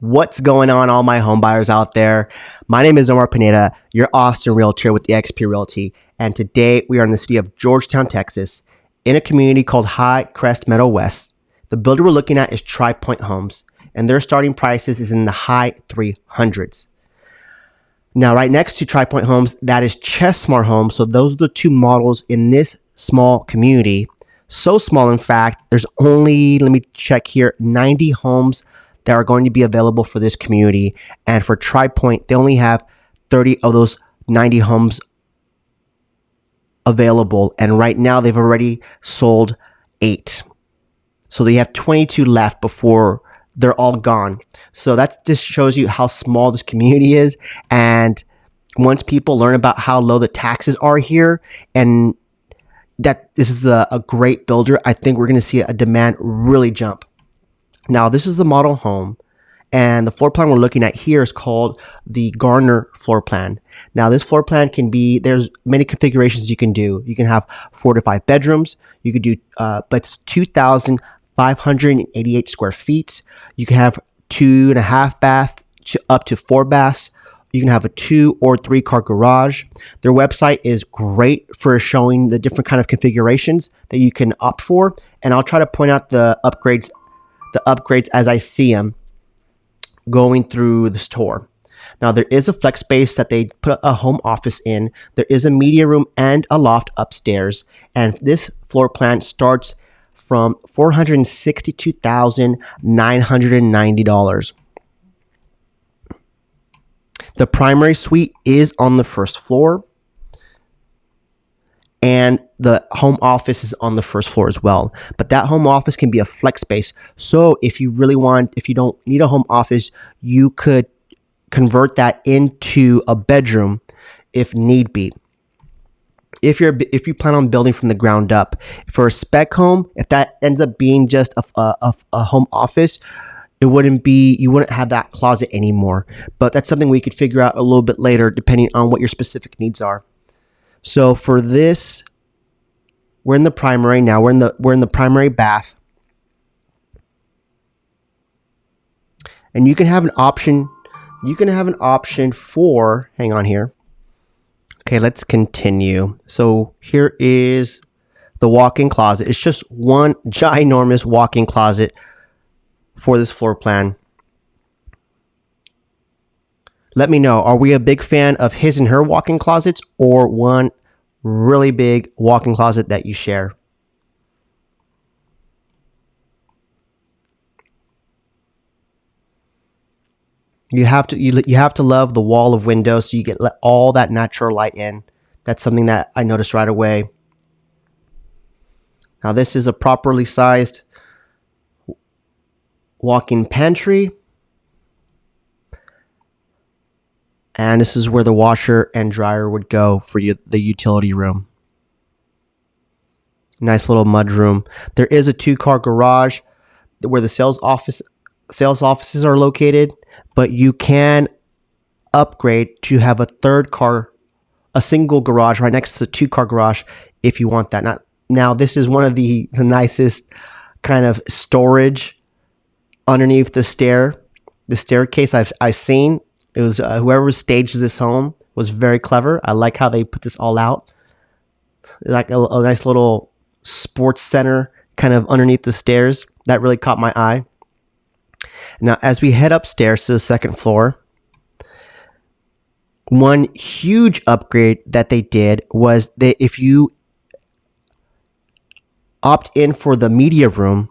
What's going on, all my home buyers out there? My name is Omar Pineda, your Austin realtor with eXp Realty, and today we are in the city of Georgetown, Texas, in a community called High Crest, Meadow West. The builder we're looking at is Tri Pointe Homes, and their starting prices is in the high 300s. Now, right next to Tri Pointe Homes, that is Chesmar Homes. So those are the two models in this small community. So small, in fact, there's only, let me check here, 90 homes that are going to be available for this community. And for Tri Pointe, they only have 30 of those 90 homes available. And right now, they've already sold 8. So they have 22 left before they're all gone. So that just shows you how small this community is. And once people learn about how low the taxes are here and that this is a great builder, I think we're going to see a demand really jump. Now, this is the model home, and the floor plan we're looking at here is called the Garner floor plan. Now, this floor plan can be, there's many configurations you can do. You can have 4 to 5 bedrooms. You could do, but it's 2,588 square feet. You can have 2.5 bath to up to 4 baths. You can have a 2 or 3 car garage. Their website is great for showing the different kind of configurations that you can opt for. And I'll try to point out the upgrades as I see them going through this tour. Now, there is a flex space that they put a home office in. There is a media room and a loft upstairs. And this floor plan starts from $462,990. The primary suite is on the first floor, and the home office is on the first floor as well. But that home office can be a flex space. So if you don't need a home office, you could convert that into a bedroom if need be. If you plan on building from the ground up, for a spec home, if that ends up being just a home office, you wouldn't have that closet anymore. But that's something we could figure out a little bit later, depending on what your specific needs are. So for this, we're in the primary now. We're in the primary bath, and you can have an option. You can have an option for. Hang on here. Okay, let's continue. So here is the walk-in closet. It's just one ginormous walk-in closet for this floor plan. Let me know, are we a big fan of his and her walk-in closets or one really big walk-in closet that you share? You have to love the wall of windows so you get all that natural light in. That's something that I noticed right away. Now, this is a properly sized walk-in pantry. And this is where the washer and dryer would go for the utility room. Nice little mud room. There is a 2-car garage where the sales offices are located, but you can upgrade to have a single garage right next to the 2-car garage if you want that. Now this is one of the nicest kind of storage underneath the staircase I've seen. It was whoever staged this home was very clever. I like how they put this all out. Like a nice little sports center kind of underneath the stairs. That really caught my eye. Now, as we head upstairs to the second floor, one huge upgrade that they did was that if you opt in for the media room,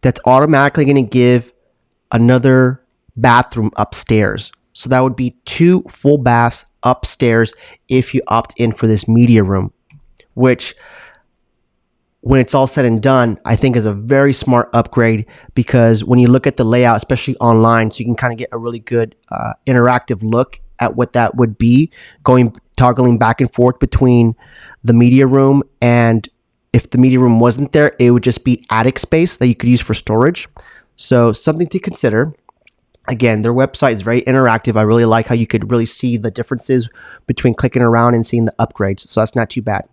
that's automatically going to give another bathroom upstairs. So that would be 2 full baths upstairs if you opt in for this media room, which when it's all said and done, I think is a very smart upgrade, because when you look at the layout, especially online, so you can kind of get a really good interactive look at what that would be, toggling back and forth between the media room, and if the media room wasn't there, it would just be attic space that you could use for storage. So something to consider. Again, their website is very interactive. I really like how you could really see the differences between clicking around and seeing the upgrades. So that's not too bad.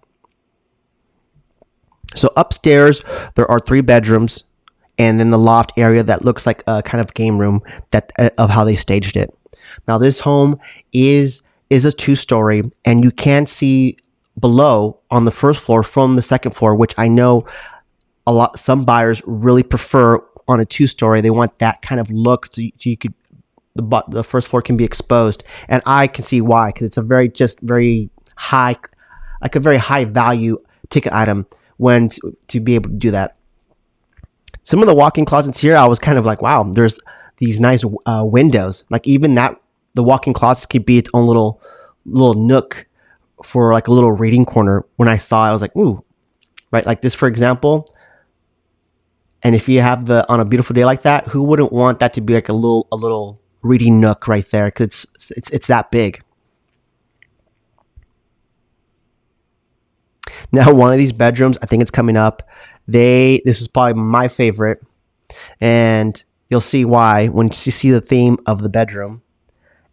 So upstairs, there are 3 bedrooms. and then the loft area that looks like a kind of game room that of how they staged it. Now this home is a 2-story, and you can see below on the first floor from the second floor, which I know some buyers really prefer on a 2-story. They want that kind of look, so you could the first floor can be exposed, and I can see why, because it's a very high, like a very high value ticket item when to be able to do that. Some of the walk-in closets here, I was kind of like, wow, there's these nice windows. Like even that, the walk-in closet could be its own little nook for like a little reading corner. When I saw it, I was like, ooh, right? Like this, for example. And if you have on a beautiful day like that, who wouldn't want that to be like a little reading nook right there? Because it's that big. Now, one of these bedrooms, I think it's coming up. This is probably my favorite, and you'll see why when you see the theme of the bedroom.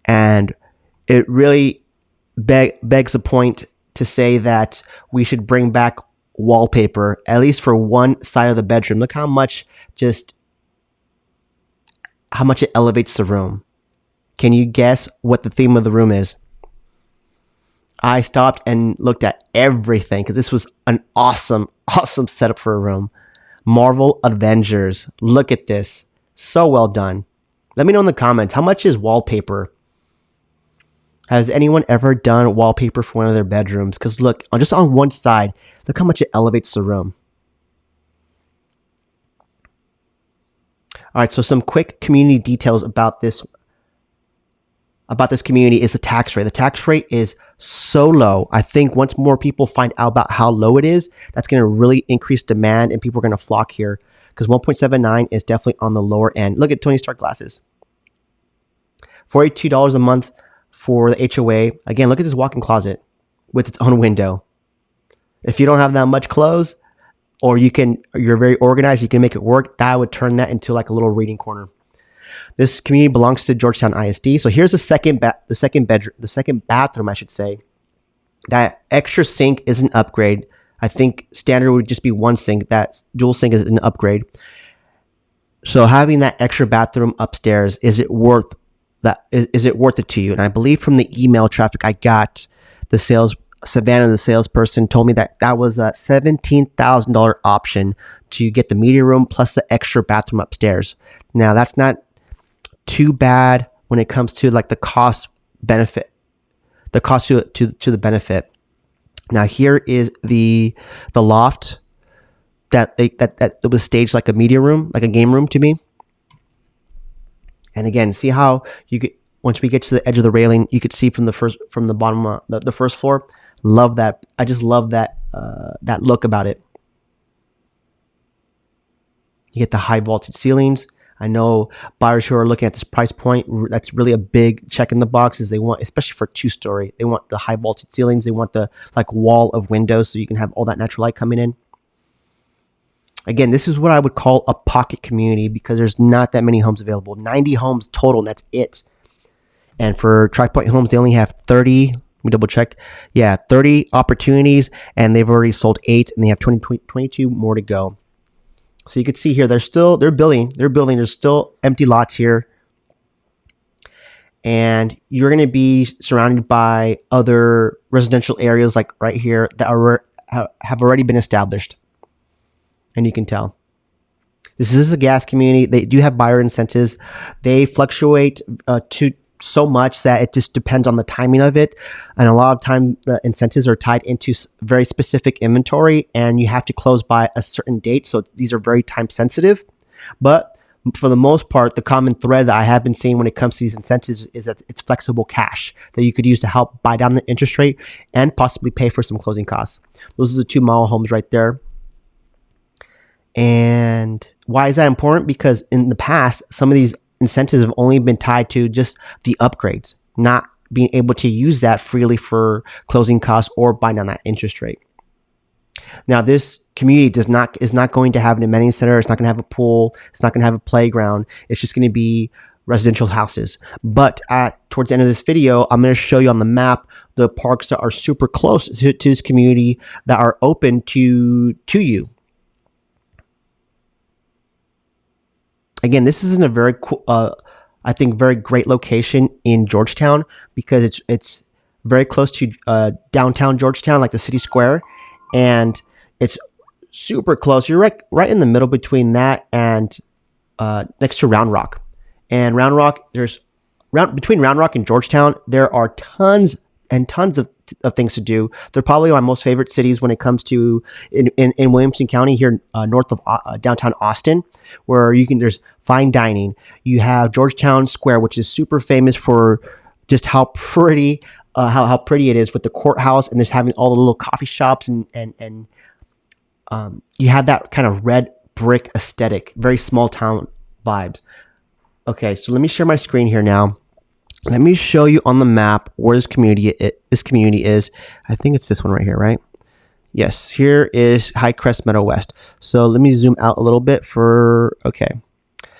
And it really begs a point to say that we should bring back wallpaper, at least for one side of the bedroom. Look how much it elevates the room. Can you guess what the theme of the room is? I stopped and looked at everything because this was an awesome setup for a room. Marvel Avengers. Look at this. So well done. Let me know in the comments, how much is wallpaper? Has anyone ever done wallpaper for one of their bedrooms? Because look, just on one side, look how much it elevates the room. All right, so some quick community details about this community is the tax rate. The tax rate is so low. I think once more people find out about how low it is, that's going to really increase demand and people are going to flock here, because 1.79 is definitely on the lower end. Look at Tony Stark glasses. $42 a month for the HOA. Again, look at this walk-in closet with its own window. If you don't have that much clothes, or you're very organized, you can make it work, that would turn that into like a little reading corner. This community belongs to Georgetown ISD. So here's the second bathroom, I should say. That extra sink is an upgrade. I think standard would just be one sink. That dual sink is an upgrade. So having that extra bathroom upstairs, is it worth it to you? And I believe from the email traffic I got, Savannah, the salesperson, told me that was a $17,000 option to get the media room plus the extra bathroom upstairs. Now that's not too bad when it comes to like the cost benefit, to the benefit. Now here is the loft that was staged like a media room, like a game room to me. And again, see how you get, once we get to the edge of the railing, you could see from the bottom, the first floor. Love that. I just love that look about it. You get the high vaulted ceilings. I know buyers who are looking at this price point, that's really a big check in the box, is they want, especially for 2-story, they want the high vaulted ceilings. They want the like wall of windows so you can have all that natural light coming in. Again, this is what I would call a pocket community because there's not that many homes available. 90 homes total, and that's it. And for Tri Pointe Homes, they only have 30. Let me double check. Yeah, 30 opportunities, and they've already sold 8, and they have 22 more to go. So you can see here, they're building. There's still empty lots here. And you're going to be surrounded by other residential areas like right here that have already been established. And you can tell. This is a gas community. They do have buyer incentives. They fluctuate to so much that it just depends on the timing of it. And a lot of time the incentives are tied into very specific inventory and you have to close by a certain date. So these are very time sensitive. But for the most part, the common thread that I have been seeing when it comes to these incentives is that it's flexible cash that you could use to help buy down the interest rate and possibly pay for some closing costs. Those are the 2 model homes right there. And why is that important? Because in the past, some of these incentives have only been tied to just the upgrades, not being able to use that freely for closing costs or buying down that interest rate. Now, this community is not going to have an amenity center. It's not going to have a pool. It's not going to have a playground. It's just going to be residential houses. But towards the end of this video, I'm going to show you on the map the parks that are super close to this community that are open to you. Again, this is in a very cool, I think, very great location in Georgetown because it's very close to downtown Georgetown, like the city square, and it's super close. You're right in the middle between that and next to Round Rock. And Round Rock, between Round Rock and Georgetown, there are tons and tons of things to do. They're probably my most favorite cities when it comes to in Williamson County here north of downtown Austin, where there's fine dining. You have Georgetown Square, which is super famous for just how pretty how pretty it is with the courthouse and just having all the little coffee shops and you have that kind of red brick aesthetic, very small town vibes. Okay, so let me share my screen here now. Let me show you on the map where this community is. I think it's this one right here, right? Yes, here is High Crest Meadow West. So let me zoom out a little bit okay.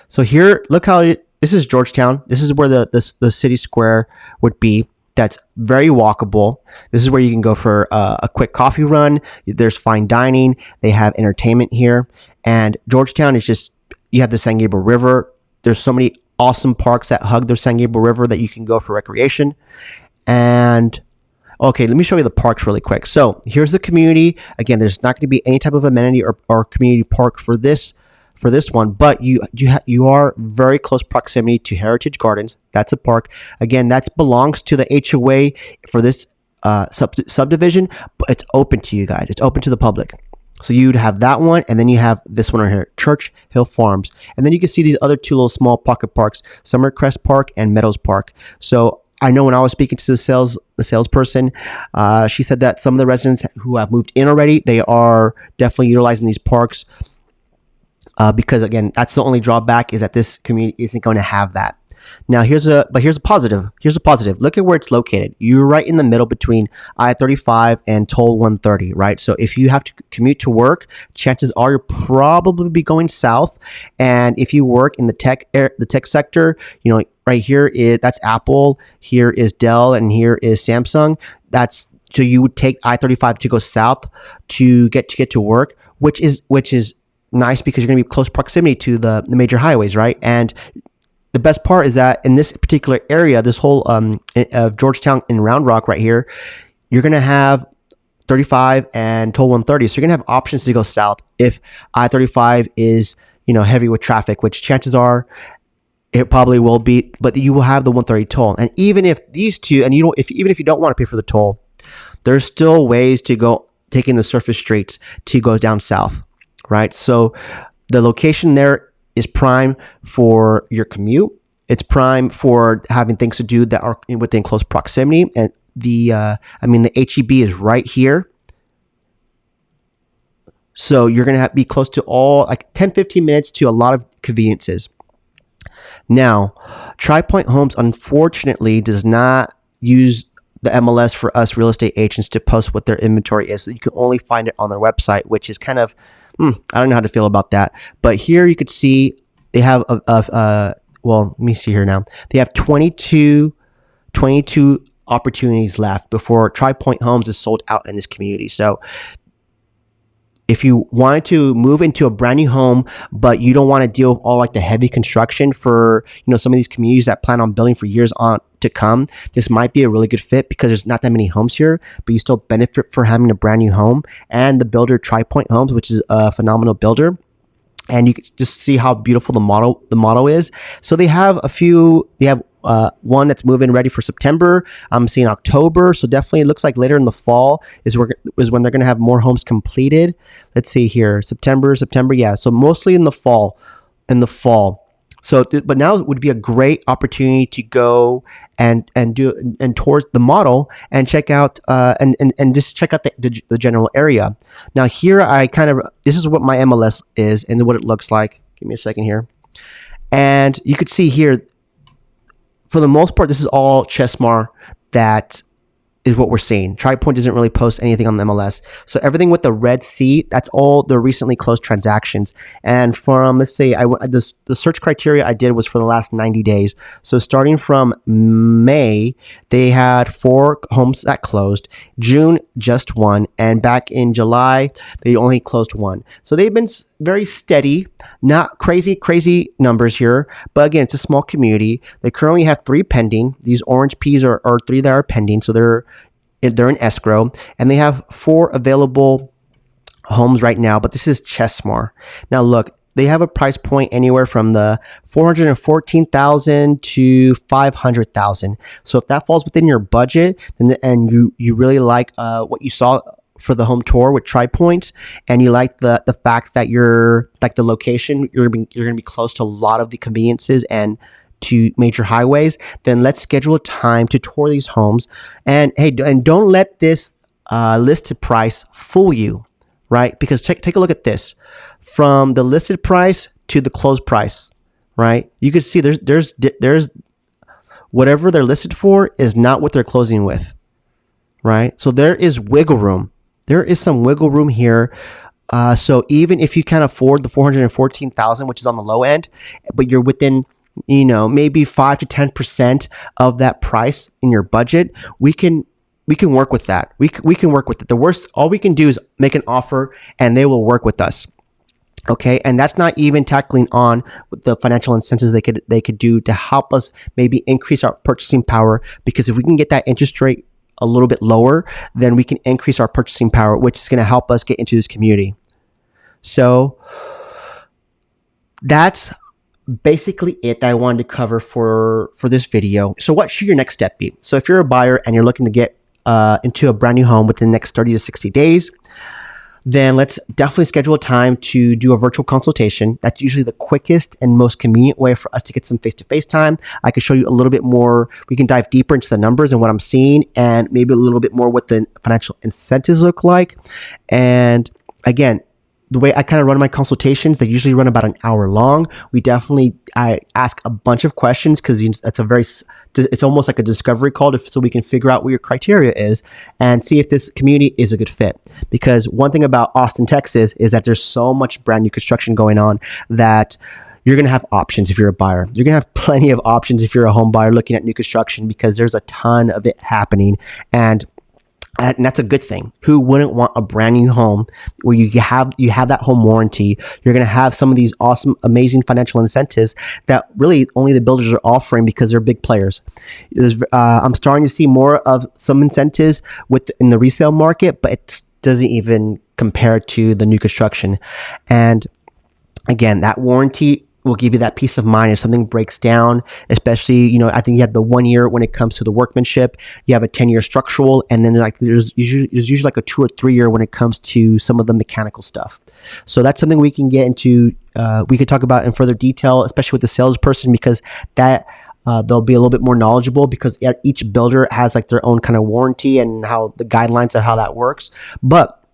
So here, look how this is Georgetown. This is where the city square would be. That's very walkable. This is where you can go for a quick coffee run. There's fine dining. They have entertainment here. And Georgetown is just, you have the San Gabriel River. There's so many awesome parks that hug the San Gabriel River that you can go for recreation. And okay, let me show you the parks really quick. So here's the community. Again, there's not going to be any type of amenity or community park for this one, but you are very close proximity to Heritage Gardens. That's a park. Again, that belongs to the HOA for this subdivision, but it's open to you guys. It's open to the public. So you'd have that one, and then you have this one right here, Church Hill Farms. And then you can see these other two little small pocket parks, Summer Crest Park and Meadows Park. So I know when I was speaking to the salesperson, she said that some of the residents who have moved in already, they are definitely utilizing these parks because, again, that's the only drawback is that this community isn't going to have that. Now, here's a positive. Here's a positive. Look at where it's located. You're right in the middle between I-35 and Toll 130, right? So if you have to commute to work, chances are you'll probably be going south. And if you work in the tech sector, right here that's Apple, here is Dell, and here is Samsung. So you would take I-35 to go south to get to work, which is nice because you're going to be close proximity to the major highways, right? And the best part is that in this particular area, this whole of Georgetown and Round Rock right here, you're going to have 35 and Toll 130. So you're going to have options to go south if I-35 is, heavy with traffic, which chances are it probably will be, but you will have the 130 toll. And even if these two, and even if you don't want to pay for the toll, there's still ways to go taking the surface streets to go down south, right? So the location there is prime for your commute. It's prime for having things to do that are within close proximity. And the HEB is right here. So you're going to be close to all 10, 15 minutes to a lot of conveniences. Now, Tri Pointe Homes, unfortunately, does not use the MLS for us real estate agents to post what their inventory is. So you can only find it on their website, which is kind of, I don't know how to feel about that. But here you could see they have, let me see here now. They have 22 opportunities left before Tri Pointe Homes is sold out in this community. So if you wanted to move into a brand new home, but you don't want to deal with all the heavy construction for, some of these communities that plan on building for years on to come, this might be a really good fit because there's not that many homes here, but you still benefit for having a brand new home. And the builder Tri Pointe Homes, which is a phenomenal builder. And you can just see how beautiful the model is. So they have one that's moving ready for September. I'm seeing October. So definitely it looks like later in the fall is when they're going to have more homes completed. Let's see here. September. Yeah. So mostly in the fall. So, but now it would be a great opportunity to go and towards the model and check out and just check out the general area. Now here this is what my MLS is and what it looks like. Give me a second here, and you could see here. For the most part, this is all Chesmar that is what we're seeing. Tri Pointe doesn't really post anything on the MLS. So everything with the red C, that's all the recently closed transactions. And from, let's say, the search criteria I did was for the last 90 days. So starting from May, they had 4 homes that closed. June, just 1. And back in July, they only closed 1. So they've been very steady, not crazy numbers here. But again, it's a small community. They currently have 3 pending. These orange P's are 3 that are pending. So they're in escrow, and they have 4 available homes right now. But this is Chesmar. Now look, they have a price point anywhere from the $414,000 to $500,000. So if that falls within your budget, then and you really like what you saw for the home tour with Tri Pointe, and you like the fact that you're like the location, you're gonna be close to a lot of the conveniences and to major highways, then let's schedule a time to tour these homes. And hey, and don't let this listed price fool you, right? Because take a look at this. From the listed price to the closed price, right? You can see there's whatever they're listed for is not what they're closing with, right? So there is wiggle room. There is some wiggle room here. So even if you can't afford the $414,000, which is on the low end, but you're within, maybe 5 to 10% of that price in your budget, we can work with that. We can work with it. The worst, all we can do is make an offer, and they will work with us. Okay, and that's not even tackling on the financial incentives they could do to help us maybe increase our purchasing power. Because if we can get that interest rate a little bit lower, then we can increase our purchasing power, which is going to help us get into this community. So that's basically it that I wanted to cover for this video. So what should your next step be? So if you're a buyer and you're looking to get into a brand new home within the next 30 to 60 days, then let's definitely schedule a time to do a virtual consultation. That's usually the quickest and most convenient way for us to get some face-to-face time. I can show you a little bit more. We can dive deeper into the numbers and what I'm seeing, and maybe a little bit more what the financial incentives look like. And again, the way I kind of run my consultations, they usually run about an hour long. I ask a bunch of questions because it's almost like a discovery call so we can figure out what your criteria is and see if this community is a good fit. Because one thing about Austin, Texas is that there's so much brand new construction going on that you're going to have options if you're a buyer. You're going to have plenty of options if you're a home buyer looking at new construction, because there's a ton of it happening. And that's a good thing. Who wouldn't want a brand new home where you have that home warranty? You're going to have some of these awesome, amazing financial incentives that really only the builders are offering because they're big players. I'm starting to see more of some incentives in the resale market, but it doesn't even compare to the new construction. And again, that warranty will give you that peace of mind if something breaks down, especially, I think you have the 1 year when it comes to the workmanship, you have a 10-year structural, and then there's usually like a 2 or 3 year when it comes to some of the mechanical stuff. So that's something we can get into, we could talk about in further detail, especially with the salesperson, because that they'll be a little bit more knowledgeable, because each builder has like their own kind of warranty and how the guidelines of how that works. But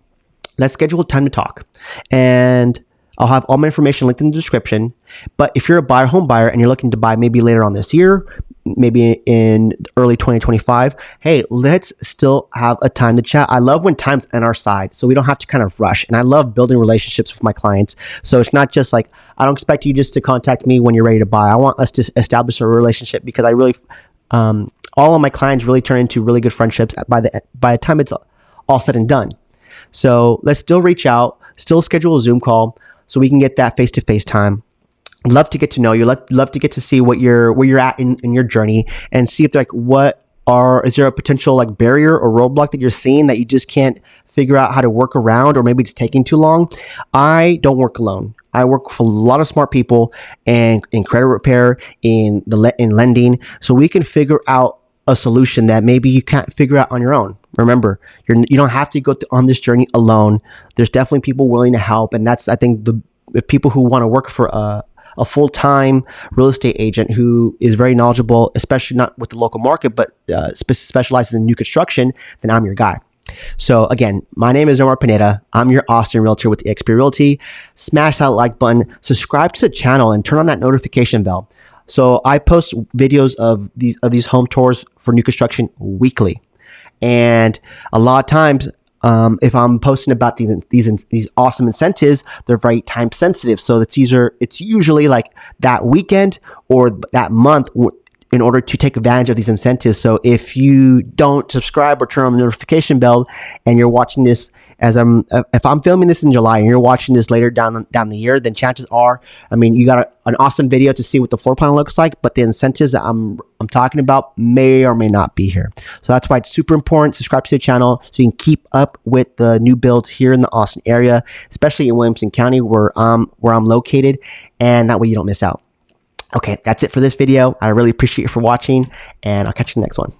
let's schedule a time to talk, and I'll have all my information linked in the description. But if you're a home buyer and you're looking to buy maybe later on this year, maybe in early 2025, hey, let's still have a time to chat. I love when time's on our side, so we don't have to kind of rush. And I love building relationships with my clients. So it's not just like, I don't expect you just to contact me when you're ready to buy. I want us to establish a relationship, because I really, all of my clients really turn into really good friendships by the time it's all said and done. So let's still reach out, still schedule a Zoom call, so we can get that face-to-face time. I'd love to get to know you. Love to get to see where you're at in your journey, and see if is there a potential like barrier or roadblock that you're seeing that you just can't figure out how to work around, or maybe it's taking too long. I don't work alone. I work with a lot of smart people and in credit repair, in lending, so we can figure out a solution that maybe you can't figure out on your own. Remember, you don't have to go on this journey alone. There's definitely people willing to help, and that's, I think, the people who want to work for a full-time real estate agent who is very knowledgeable, especially not with the local market, but specializes in new construction, then I'm your guy. So again, my name is Omar Pineda. I'm your Austin realtor with eXp Realty. Smash that like button, subscribe to the channel, and turn on that notification bell. So I post videos of these home tours for new construction weekly. And a lot of times, if I'm posting about these awesome incentives, they're very time sensitive. So it's usually like that weekend or that month in order to take advantage of these incentives. So if you don't subscribe or turn on the notification bell and you're watching this as if I'm filming this in July and you're watching this later down the year, then chances are, I mean, you got an awesome video to see what the floor plan looks like, but the incentives that I'm talking about may or may not be here. So that's why it's super important. Subscribe to the channel so you can keep up with the new builds here in the Austin area, especially in Williamson County where I'm located, and that way you don't miss out. Okay, that's it for this video. I really appreciate you for watching, and I'll catch you in the next one.